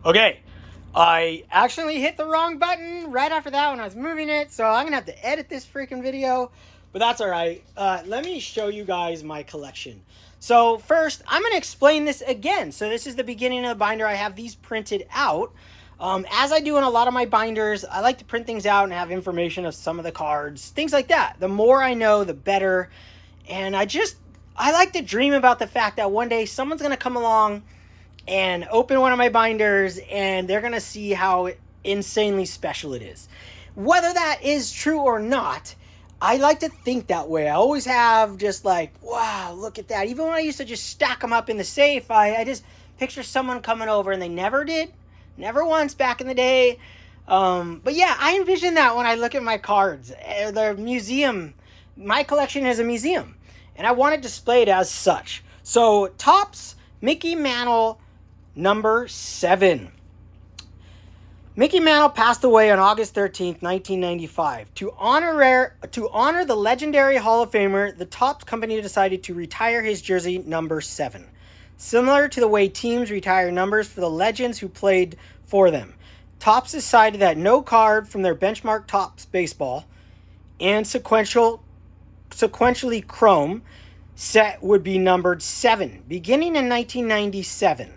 Okay, I accidentally hit the wrong button right after that when I was moving it, so I'm gonna have to edit this freaking video, but that's all right. Let me show you guys my collection. So first, I'm gonna explain this again. So this is the beginning of the binder. I have these printed out. As I do in a lot of my binders, I like to print things out and have information of some of the cards, things like that. The more I know, the better. And I like to dream about the fact that one day someone's gonna come along and open one of my binders and they're gonna see how insanely special it is. Whether that is true or not, I like to think that way. I always have, just like, wow, look at that. Even when I used to just stack them up in the safe, I just picture someone coming over, and they never did. Never once back in the day. But yeah, I envision that when I look at my cards. The museum, my collection is a museum, and I want to display it as such. So, Topps Mickey Mantle number 7. Mickey Mantle passed away on August 13th, 1995. To honor the legendary Hall of Famer, the Topps company decided to retire his jersey number 7. Similar to the way teams retire numbers for the legends who played for them, Topps decided that no card from their benchmark Topps baseball and sequentially chrome set would be numbered 7, beginning in 1997.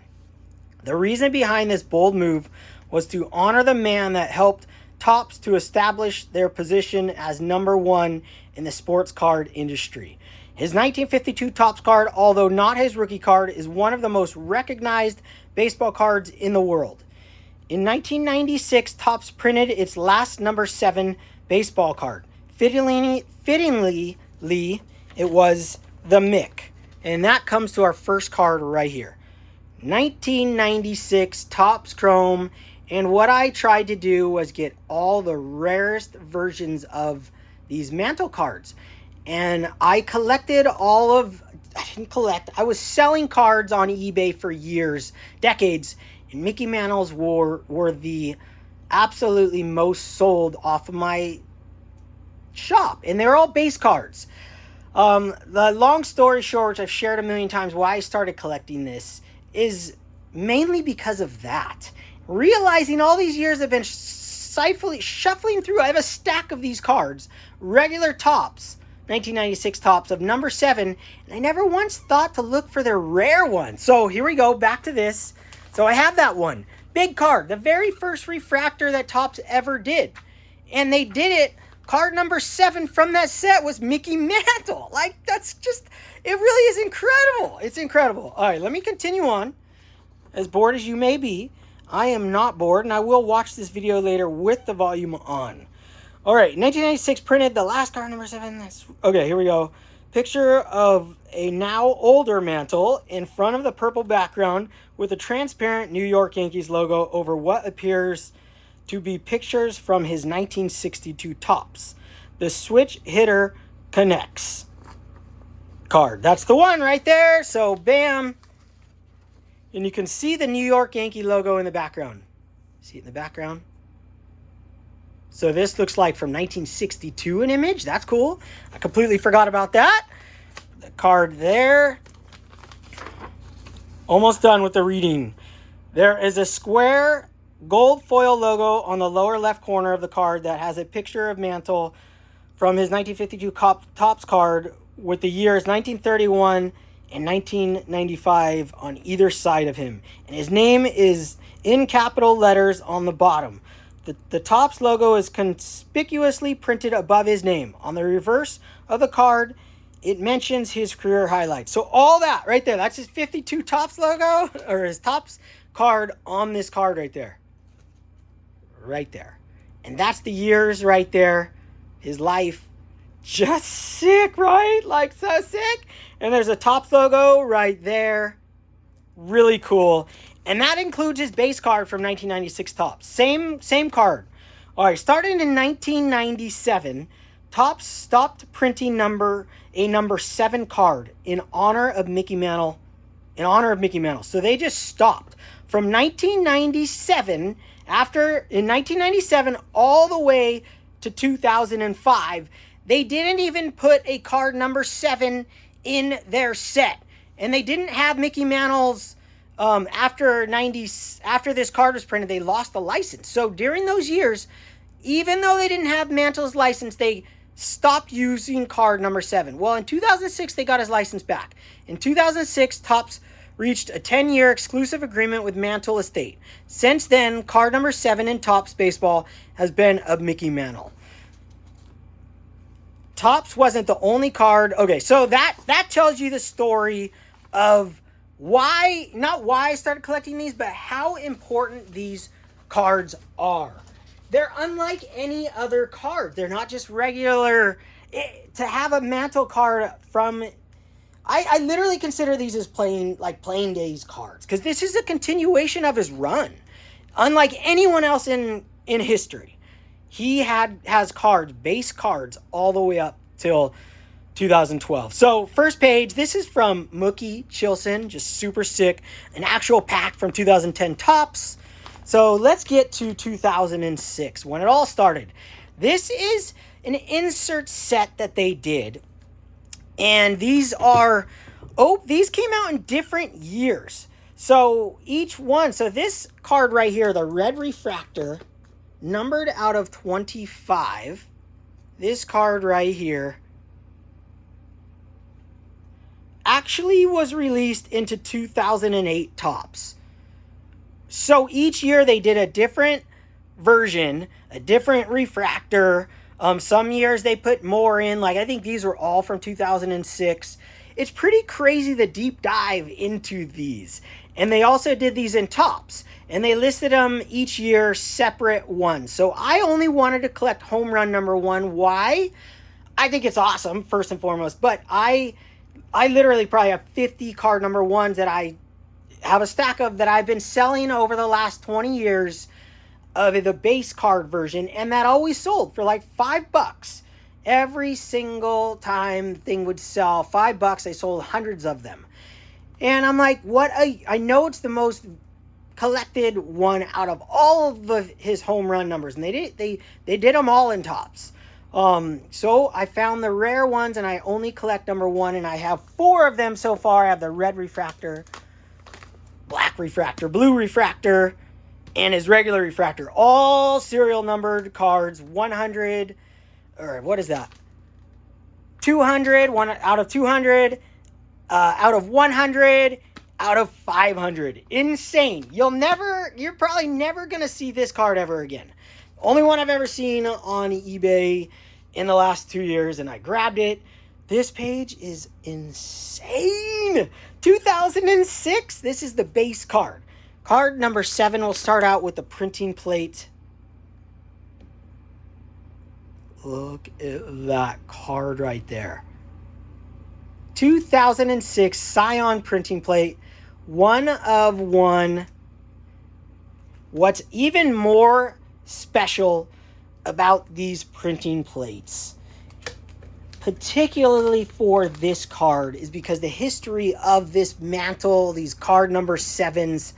The reason behind this bold move was to honor the man that helped Topps to establish their position as number 1 in the sports card industry. His 1952 Topps card, although not his rookie card, is one of the most recognized baseball cards in the world. In 1996, Topps printed its last number 7 baseball card. Fittingly, it was the Mick. And that comes to our first card right here. 1996 Topps Chrome. And what I tried to do was get all the rarest versions of these Mantle cards. And I collected I was selling cards on eBay for years, decades. And Mickey Mantles were the absolutely most sold off of my shop. And they're all base cards. The long story short, which I've shared a million times, why I started collecting this is mainly because of that. Realizing all these years I've been shuffling through, I have a stack of these cards, regular Topps, 1996 Topps of number 7, and I never once thought to look for their rare one. So here we go, back to this. So I have that one. Big card, the very first refractor that Topps ever did. And they did it, card number 7 from that set was Mickey Mantle. Like, that's just, it really is incredible. It's incredible. All right, let me continue on. As bored as you may be, I am not bored, and I will watch this video later with the volume on. All right, 1996 printed the last card, number 7. Okay, here we go. Picture of a now older Mantle in front of the purple background with a transparent New York Yankees logo over what appears to be pictures from his 1962 Topps. The switch hitter connects card. That's the one right there. So, bam. And you can see the New York Yankee logo in the background. See it in the background? So this looks like from 1962 an image. That's cool. I completely forgot about that. The card there. Almost done with the reading. There is a square gold foil logo on the lower left corner of the card that has a picture of Mantle from his 1952 Topps card with the years 1931 and 1995 on either side of him. And his name is in capital letters on the bottom. The Topps logo is conspicuously printed above his name. On the reverse of the card, it mentions his career highlights. So all that right there, that's his 52 Topps logo, or his Topps card on this card right there. Right there. And that's the years right there. His life. Just sick, right? Like, so sick. And there's a Topps logo right there. Really cool. And that includes his base card from 1996 Topps. Same card. All right, starting in 1997, Topps stopped printing a number 7 card in honor of Mickey Mantle. So they just stopped. From 1997, in 1997 all the way to 2005, they didn't even put a card number 7 in their set. And they didn't have Mickey Mantle's after this card was printed, they lost the license. So during those years, even though they didn't have Mantle's license, they stopped using card number 7. Well, in 2006, they got his license back. In 2006, Topps reached a 10-year exclusive agreement with Mantle Estate. Since then, card number 7 in Topps baseball has been a Mickey Mantle. Topps wasn't the only card. Okay, so that tells you the story of why, not why I started collecting these, but how important these cards are. They're unlike any other card. They're not just regular. To have a Mantle card from... I literally consider these as playing days cards, because this is a continuation of his run. Unlike anyone else in history. He has cards, base cards, all the way up till 2012. So, first page, this is from Mookie Chilson, just super sick. An actual pack from 2010 Topps. So, let's get to 2006, when it all started. This is an insert set that they did. And these are... these came out in different years. So, each one... So, this card right here, the red refractor... numbered out of 25. This card right here actually was released into 2008 Topps. So each year they did a different version, a different refractor. Some years they put more in. Like, I think these were all from 2006. It's pretty crazy the deep dive into these. And they also did these in Topps. And they listed them each year separate ones. So I only wanted to collect home run number 1. Why? I think it's awesome, first and foremost. But I literally probably have 50 card number 1s that I have a stack of that I've been selling over the last 20 years of the base card version. And that always sold for like $5. Every single time thing would sell $5. I sold hundreds of them. And I'm like, I know it's the most collected one out of all of his home run numbers, and they did them all in Topps. So I found the rare ones, and I only collect number 1, and I have 4 of them so far. I have the red refractor, black refractor, blue refractor, and his regular refractor. All serial numbered cards. 100, or what is that? 200, 1 out of 200, out of 100. Out of 500. Insane. You're probably never going to see this card ever again. Only one I've ever seen on eBay in the last 2 years, and I grabbed it. This page is insane. 2006. This is the base card. Card number 7 will start out with the printing plate. Look at that card right there. 2006 Scion printing plate. 1 of 1. What's even more special about these printing plates, particularly for this card, is because the history of this Mantle, these card number 7s,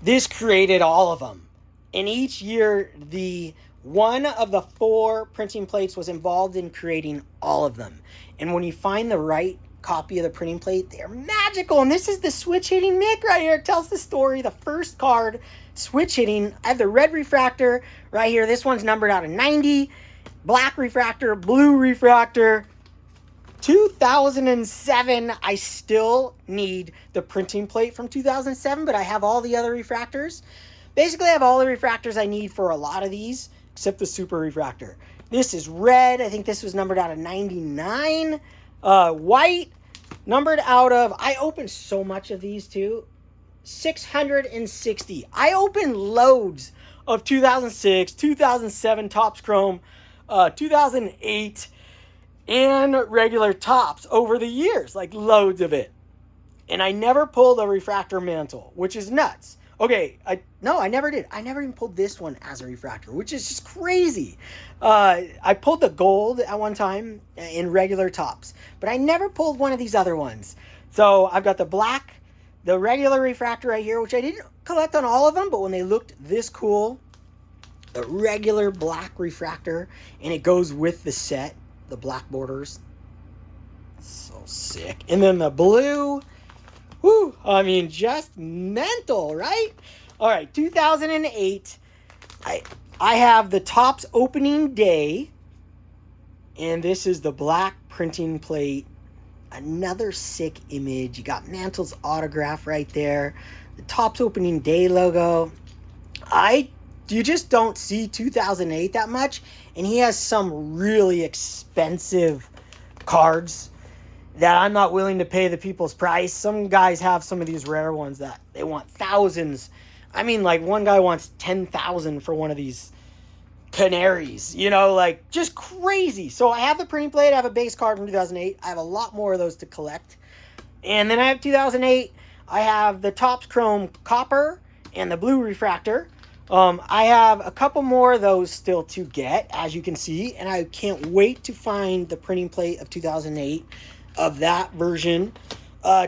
this created all of them. And each year, the one of the 4 printing plates was involved in creating all of them. And when you find the right copy of the printing plate, they're magical. And this is the switch hitting Mick right here. It tells the story. The first card, switch hitting. I have the red refractor right here. This one's numbered out of 90. Black refractor, blue refractor. 2007. I still need the printing plate from 2007, but I have all the other refractors. Basically, I have all the refractors I need for a lot of these, except the super refractor. This is red. I think this was numbered out of 99. White, numbered out of, I opened so much of these too, 660. I opened loads of 2006, 2007 Topps Chrome, 2008, and regular Topps over the years, like loads of it. And I never pulled a refractor Mantle, which is nuts. Okay, I never did. I never even pulled this one as a refractor, which is just crazy. I pulled the gold at one time in regular Topps, but I never pulled one of these other ones. So I've got the black, the regular refractor right here, which I didn't collect on all of them, but when they looked this cool, the regular black refractor, and it goes with the set, the black borders. So sick. And then the blue, Whew, I mean, just mental, right? All right, 2008. I have the Topps opening day, and this is the black printing plate. Another sick image. You got Mantle's autograph right there. The Topps opening day logo. You just don't see 2008 that much, and he has some really expensive cards that I'm not willing to pay the people's price. Some guys have some of these rare ones that they want thousands. I mean, like one guy wants 10,000 for one of these canaries, you know, like just crazy. So I have the printing plate. I have a base card from 2008. I have a lot more of those to collect. And then I have 2008. I have the Topps Chrome Copper and the Blue Refractor. I have a couple more of those still to get, as you can see, and I can't wait to find the printing plate of 2008 of that version.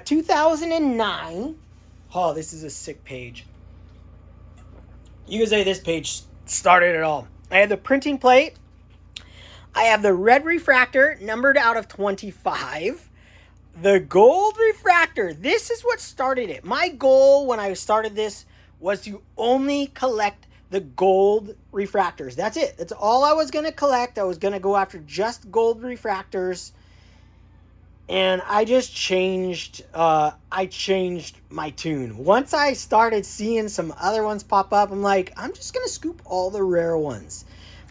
2009. Oh, this is a sick page. You can say this page started it all. I have the printing plate. I have the red refractor, numbered out of 25. The gold refractor. This is what started it. My goal when I started this was to only collect the gold refractors. That's it. That's all I was going to collect. I was going to go after just gold refractors. And I just changed my tune. Once I started seeing some other ones pop up, I'm like, I'm just going to scoop all the rare ones.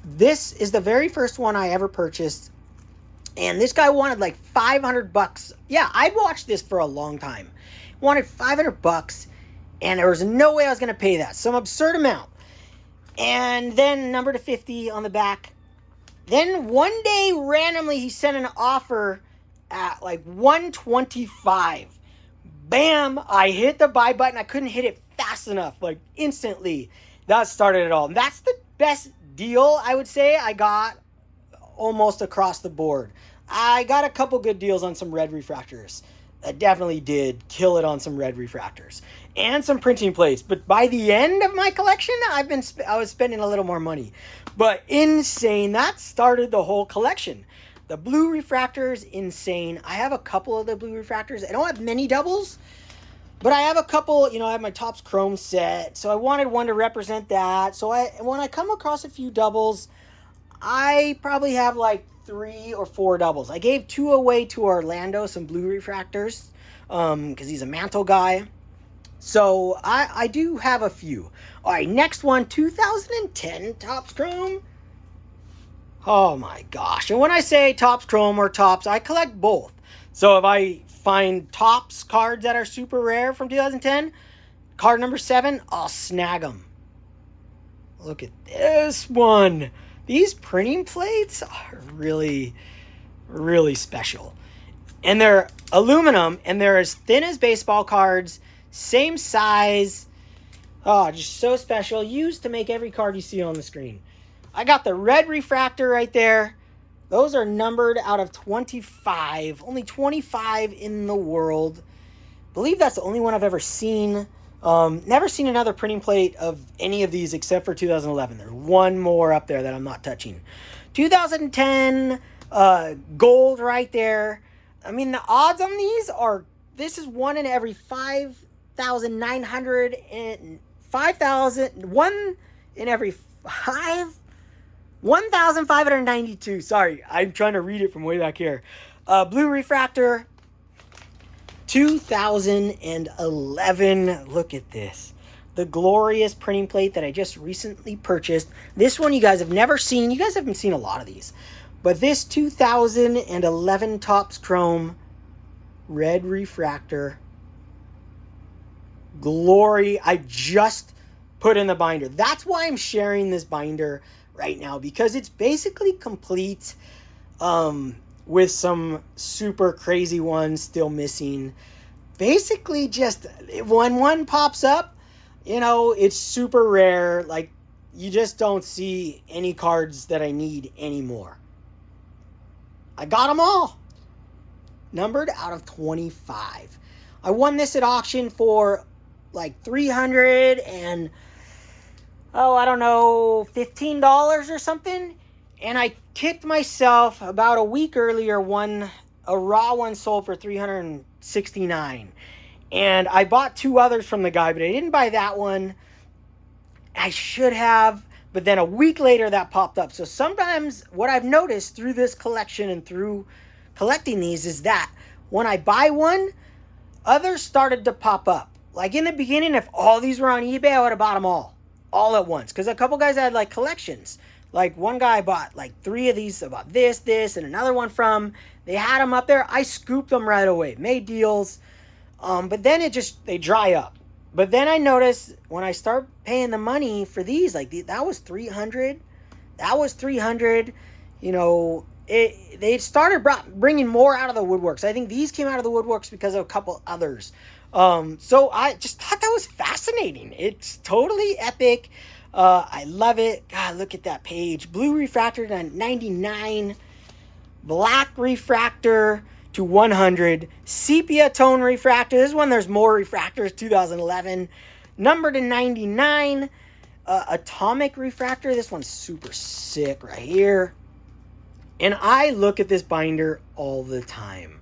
This is the very first one I ever purchased. And this guy wanted like $500. Yeah, I'd watched this for a long time. Wanted $500. And there was no way I was going to pay that. Some absurd amount. And then number to 50 on the back. Then one day, randomly, he sent an offer at like 125. Bam! I hit the buy button. I couldn't hit it fast enough. Like instantly. That started it all. And that's the best deal, I would say, I got almost across the board. I got a couple good deals on some red refractors. I definitely did kill it on some red refractors and some printing plates. But by the end of my collection, I was spending a little more money. But insane. That started the whole collection. The blue refractors, insane. I have a couple of the blue refractors. I don't have many doubles, but I have a couple. You know, I have my Topps Chrome set, so I wanted one to represent that. So when I come across a few doubles, I probably have like 3 or 4 doubles. I gave 2 away to Orlando, some blue refractors, because he's a Mantle guy. So I do have a few. All right, next one, 2010 Topps Chrome. Oh my gosh. And when I say Topps Chrome or Topps, I collect both. So if I find Topps cards that are super rare from 2010, card number 7, I'll snag them. Look at this one. These printing plates are really, really special. And they're aluminum, and they're as thin as baseball cards, same size. Oh, just so special. Used to make every card you see on the screen. I got the red refractor right there. Those are numbered out of 25. Only 25 in the world. I believe that's the only one I've ever seen. Never seen another printing plate of any of these except for 2011. There's one more up there that I'm not touching. 2010 gold right there. I mean, the odds on these are, this is 1 in every 5,900 and 5,000, 1 in every 1,592. Sorry, I'm trying to read it from way back here. Blue refractor. 2011. Look at this. The glorious printing plate that I just recently purchased. This one you guys have never seen. You guys haven't seen a lot of these. But this 2011 Topps Chrome red refractor. Glory. I just put in the binder. That's why I'm sharing this binder right now. Because it's basically complete. With some super crazy ones still missing. Basically just when one pops up, you know, it's super rare. Like, you just don't see any cards that I need anymore. I got them all. Numbered out of 25. I won this at auction for like $300 and, I don't know, $15 or something. And I kicked myself about a week earlier. A raw one sold for $369. And I bought 2 others from the guy, but I didn't buy that one. I should have, but then a week later that popped up. So sometimes what I've noticed through this collection and through collecting these is that when I buy one, others started to pop up. Like in the beginning, if all these were on eBay, I would have bought them all at once. Because a couple guys had like collections. Like one guy bought like 3 of these, about this, and another one from. They had them up there. I scooped them right away, made deals. But then they dry up. But then I noticed when I start paying the money for these, like that was $300. That was $300. You know, they started bringing more out of the woodworks. I think these came out of the woodworks because of a couple others. So I just thought that was fascinating. It's totally epic. I love it. God, look at that page. Blue refractor to 99. Black refractor to 100. Sepia tone refractor. This one, there's more refractors. 2011. Number to 99. Atomic refractor. This one's super sick right here. And I look at this binder all the time.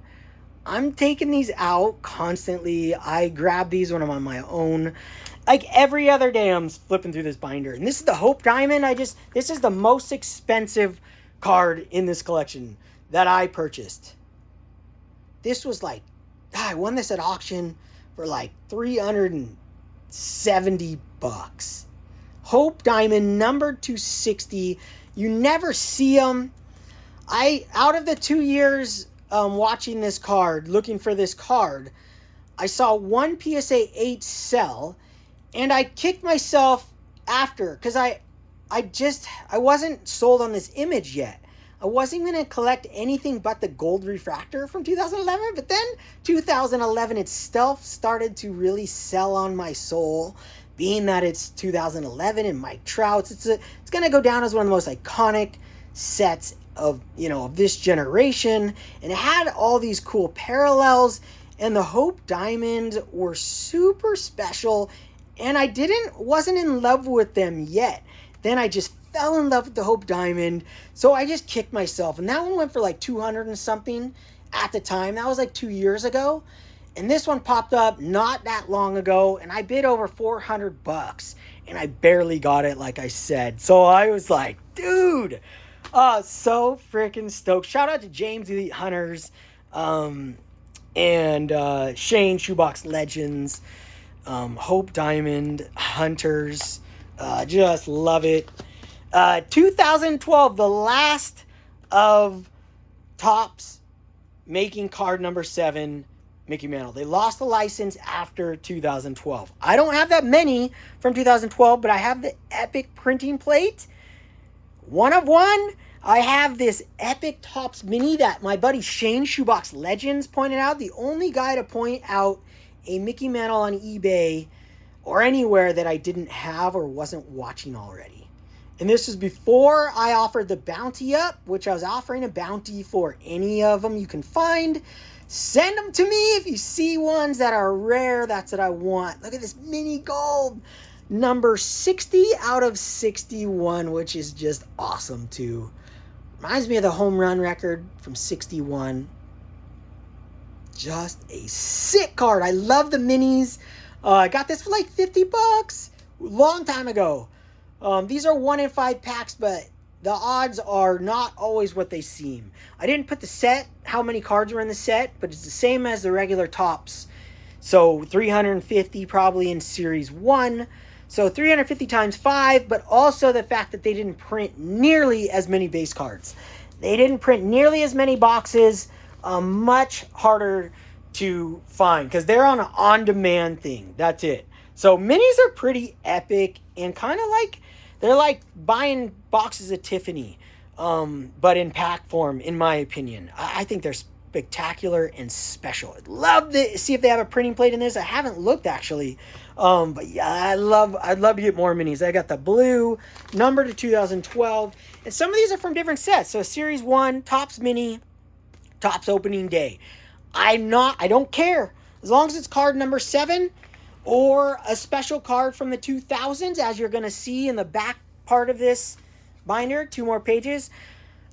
I'm taking these out constantly. I grab these when I'm on my own. Like every other day, I'm flipping through this binder. And this is the Hope Diamond. This is the most expensive card in this collection that I purchased. This was like, I won this at auction for like $370. Hope Diamond, numbered to 60. You never see them. Out of the 2 years watching this card, looking for this card, I saw one PSA 8 sell, and I kicked myself after because I wasn't sold on this image yet. I wasn't going to collect anything but the gold refractor from 2011, but then 2011 itself started to really sell on my soul, being that it's 2011 and Mike Trout's. It's going to go down as one of the most iconic sets of this generation, and it had all these cool parallels, and the Hope Diamonds were super special, and I wasn't in love with them yet. Then I just fell in love with the Hope Diamond, so I just kicked myself, and that one went for like 200 and something at the time. That was like 2 years ago, and this one popped up not that long ago, and I bid over $400, and I barely got it, like I said. So I was like, dude, so freaking stoked. Shout out to James Elite Hunters, and Shane Shoebox Legends, Hope Diamond Hunters. Just love it. 2012, the last of Topps making card number 7, Mickey Mantle. They lost the license after 2012. I don't have that many from 2012, but I have the epic printing plate. One of one. I have this epic Topps mini that my buddy Shane Shoebox Legends pointed out. The only guy to point out a Mickey Mantle on eBay or anywhere that I didn't have or wasn't watching already. And this was before I offered the bounty up, which I was offering a bounty for any of them you can find. Send them to me if you see ones that are rare. That's what I want. Look at this mini gold. Number 60 out of 61, which is just awesome too. Reminds me of the home run record from 61. Just a sick card. I love the minis. I got this for like $50. Long time ago. These are 1 in 5 packs, but the odds are not always what they seem. I didn't put the set, how many cards were in the set, but it's the same as the regular Topps. So 350 probably in Series 1. So 350 times 5, but also the fact that they didn't print nearly as many base cards. They didn't print nearly as many boxes. Much harder to find because they're on an on-demand thing. That's it. So minis are pretty epic and kind of like, they're like buying boxes of Tiffany, but in pack form, in my opinion. I think they're spectacular and special. I'd love to see if they have a printing plate in this. I haven't looked actually. But yeah, I'd love to get more minis. I got the blue, number to 2012. And some of these are from different sets. So Series 1, Topps Mini, Topps Opening Day. I don't care. As long as it's card number 7 or a special card from the 2000s, as you're going to see in the back part of this binder, 2 more pages.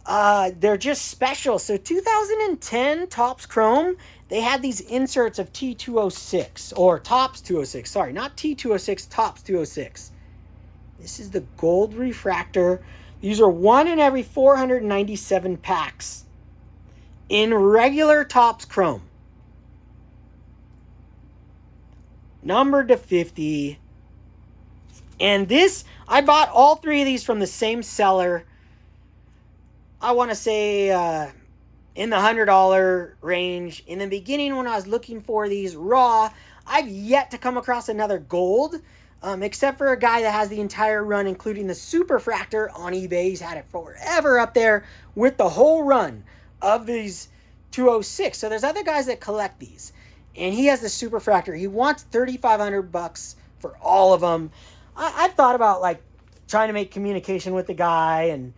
They're just special. So 2010 Topps Chrome, they had these inserts of T206, or Topps 206. Sorry, not T206, Topps 206. This is the gold refractor. These are 1 in every 497 packs in regular Topps Chrome. Numbered to 50. And this, I bought all 3 of these from the same seller. I want to say in the $100 range. In the beginning, when I was looking for these raw, I've yet to come across another gold, except for a guy that has the entire run, including the Super Fractor on eBay. He's had it forever up there with the whole run of these 206. So there's other guys that collect these, and he has the Super Fractor. He wants $3,500 for all of them. I've thought about like trying to make communication with the guy, and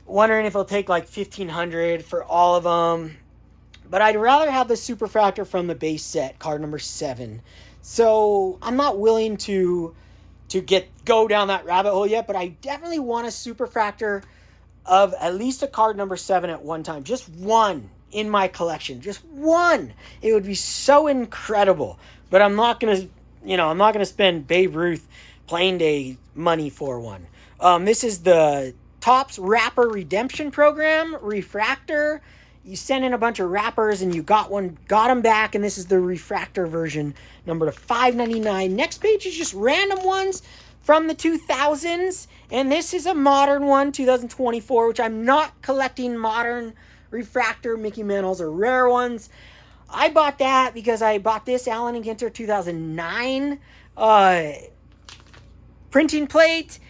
wondering if he'll take like $1,500 for all of them. But I'd rather have the Super Fractor from the base set, card number 7. So I'm not willing to go down that rabbit hole yet, but I definitely want a Super Fractor of at least a card number 7 at one time. Just one in my collection. Just one. It would be so incredible. But I'm not gonna spend Babe Ruth playing day money for one. This is the Topps Wrapper Redemption Program, Refractor. You send in a bunch of wrappers and you got them back, and this is the refractor version, number to 599. Next page is just random ones from the 2000s, and this is a modern one, 2024, which I'm not collecting modern refractor Mickey Mantles or rare ones. I bought that because I bought this Allen & Ginter 2009 printing plate.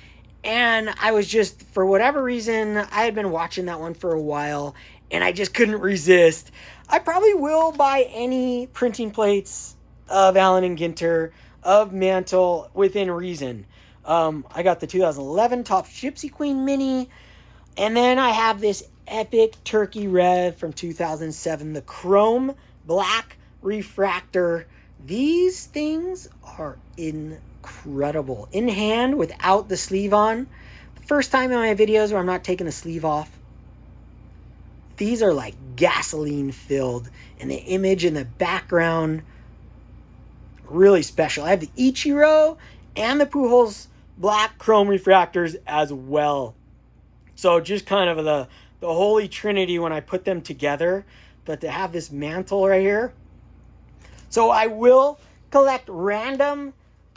And I was just, for whatever reason, I had been watching that one for a while, and I just couldn't resist. I probably will buy any printing plates of Allen & Ginter, of Mantle, within reason. I got the 2011 Topps Gypsy Queen Mini, and then I have this epic Turkey Red from 2007, the Chrome Black Refractor. These things are incredible. In hand, without the sleeve on. The first time in my videos where I'm not taking the sleeve off. These are like gasoline filled, and the image in the background, really special. I have the Ichiro and the Pujols Black Chrome Refractors as well. So just kind of the holy trinity when I put them together. But to have this Mantle right here. So I will collect random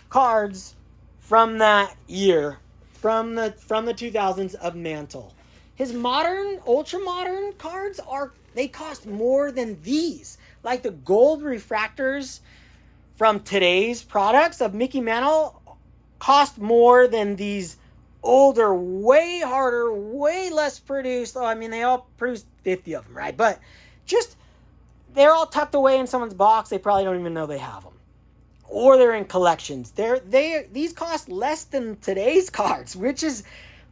cards from that year, from the 2000s of Mantle. His modern, ultra modern cards they cost more than these. Like the gold refractors from today's products of Mickey Mantle cost more than these older, way harder, way less produced. Oh, I mean, they all produced 50 of them, right? But just, they're all tucked away in someone's box. They probably don't even know they have them. Or they're in collections. These cost less than today's cards, which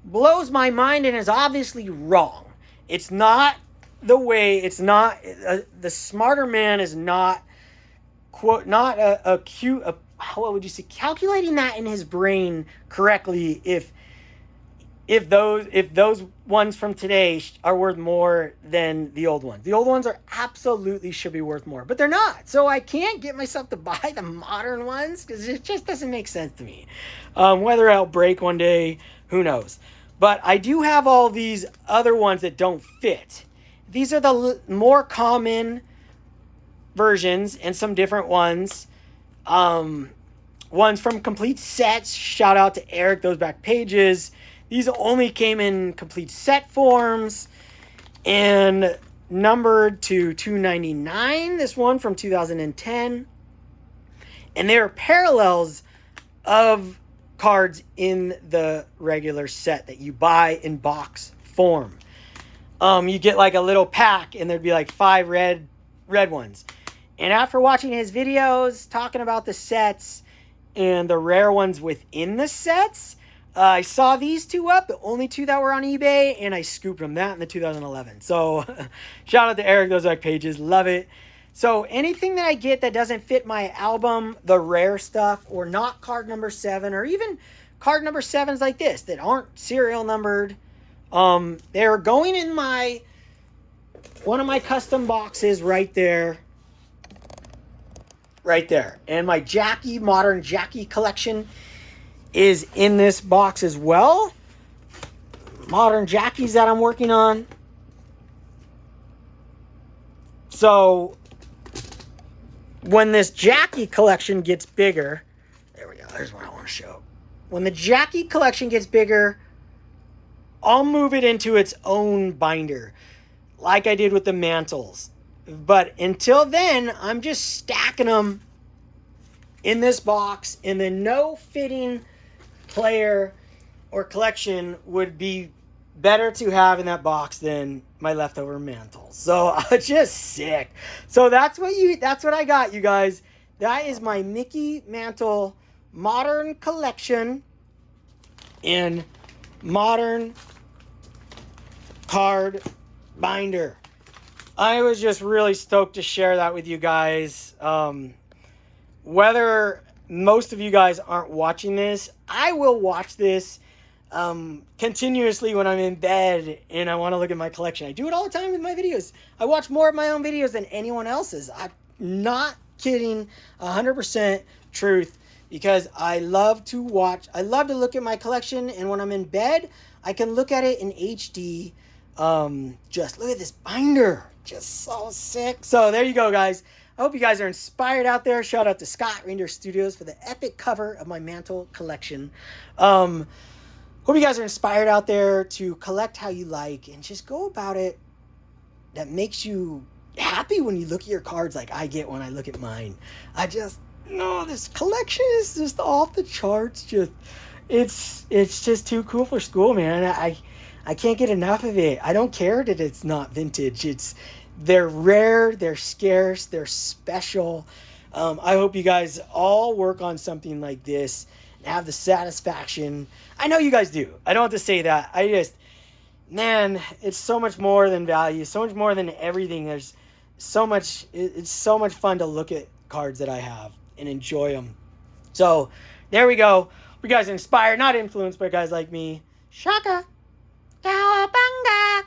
blows my mind and is obviously wrong. It's not the way. It's not the smarter man is not what would you say, calculating that in his brain correctly. If those ones from today are worth more than the old ones. The old ones absolutely should be worth more, but they're not. So I can't get myself to buy the modern ones because it just doesn't make sense to me. Whether I'll break one day, who knows? But I do have all these other ones that don't fit. These are the more common versions and some different ones. Ones from complete sets. Shout out to Eric, those back pages. These only came in complete set forms and numbered to 299. This one from 2010. And they're parallels of cards in the regular set that you buy in box form. You get like a little pack and there'd be like 5 red ones. And after watching his videos talking about the sets and the rare ones within the sets, I saw these two up, the only two that were on eBay, and I scooped them, that in the 2011. So shout out to Eric, those like pages, love it. So anything that I get that doesn't fit my album, the rare stuff, or not card number 7, or even card number 7s like this that aren't serial numbered, They're going in one of my custom boxes right there. Right there. And my modern Jackie collection is in this box as well. Modern Jackies that I'm working on. So when this Jackie collection gets bigger, there we go, there's what I want to show. When the Jackie collection gets bigger, I'll move it into its own binder, like I did with the Mantles. But until then, I'm just stacking them in this box, and the no fitting player or collection would be better to have in that box than my leftover Mantles. So just sick. So that's what I got, you guys. That is my Mickey Mantle modern collection in modern card binder. I was just really stoked to share that with you guys. Whether most of you guys aren't watching this, I will watch this continuously when I'm in bed and I want to look at my collection. I do it all the time with my videos. I watch more of my own videos than anyone else's. I'm not kidding, 100% truth, because I love to look at my collection, and when I'm in bed, I can look at it in HD. Just look at this binder. Just so sick. So there you go, guys. I hope you guys are inspired out there. Shout out to Scott Reindeer Studios for the epic cover of my Mantle collection. Hope you guys are inspired out there to collect how you like and just go about it that makes you happy when you look at your cards like I get when I look at mine. This collection is just off the charts. It's just too cool for school, man. I can't get enough of it. I don't care that it's not vintage. They're rare, they're scarce, they're special. I hope you guys all work on something like this and have the satisfaction. I know you guys do. I don't have to say that. It's so much more than value, so much more than everything. There's so much, it's so much fun to look at cards that I have and enjoy them. So there we go. You guys are inspired, not influenced by guys like me. Shaka. Cowabunga.